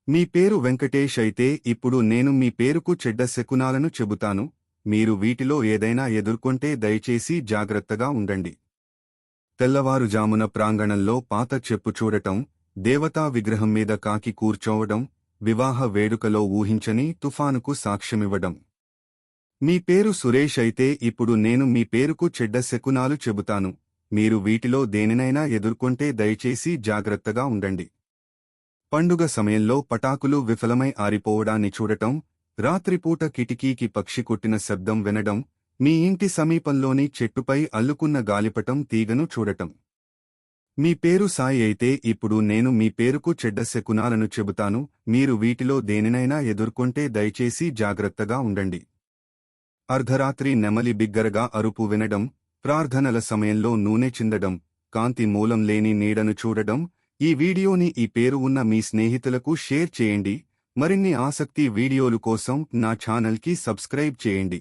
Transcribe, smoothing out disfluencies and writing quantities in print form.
మీ పేరు వెంకటేష్ అయితే ఇప్పుడు నేను మీ పేరుకు చెడ్డ శకునాలను చెబుతాను. మీరు వీటిలో ఏదైనా ఎదుర్కొంటే దయచేసి జాగ్రత్తగా ఉండండి. తెల్లవారుజామున ప్రాంగణంలో పాత చెప్పు చూడటం, దేవతా విగ్రహం మీద కాకి కూర్చోవడం, వివాహ వేడుకలో ఊహించని తుఫానుకు సాక్ష్యమివ్వడం. మీ పేరు సురేష్ అయితే ఇప్పుడు నేను మీ పేరుకు చెడ్డ శకునాలు చెబుతాను. మీరు వీటిలో దేనినైనా ఎదుర్కొంటే దయచేసి జాగ్రత్తగా ఉండండి. పండుగ సమయంలో పటాకులు విఫలమై ఆరిపోవడాన్ని చూడటం, రాత్రిపూట కిటికీకి పక్షి కొట్టిన శబ్దం వినడం, మీ ఇంటి సమీపంలోని చెట్టుపై అల్లుకున్న గాలిపటం తీగను చూడటం. మీ పేరు సాయి అయితే ఇప్పుడు నేను మీ పేరుకు చెడ్డ శకునాలను చెబుతాను. మీరు వీటిలో దేనినైనా ఎదుర్కొంటే దయచేసి జాగ్రత్తగా ఉండండి. అర్ధరాత్రి నెమలి బిగ్గరగా అరుపు వినడం, ప్రార్థనల సమయంలో నూనె చిందడం, కాంతి మూలం లేని నీడను చూడడం. ఈ వీడియోని ఈ పేరు ఉన్న మీ స్నేహితులకు షేర్ చేయండి. మరిన్ని ఆసక్తి వీడియోలు కోసం నా ఛానల్కి సబ్స్క్రైబ్ చేయండి.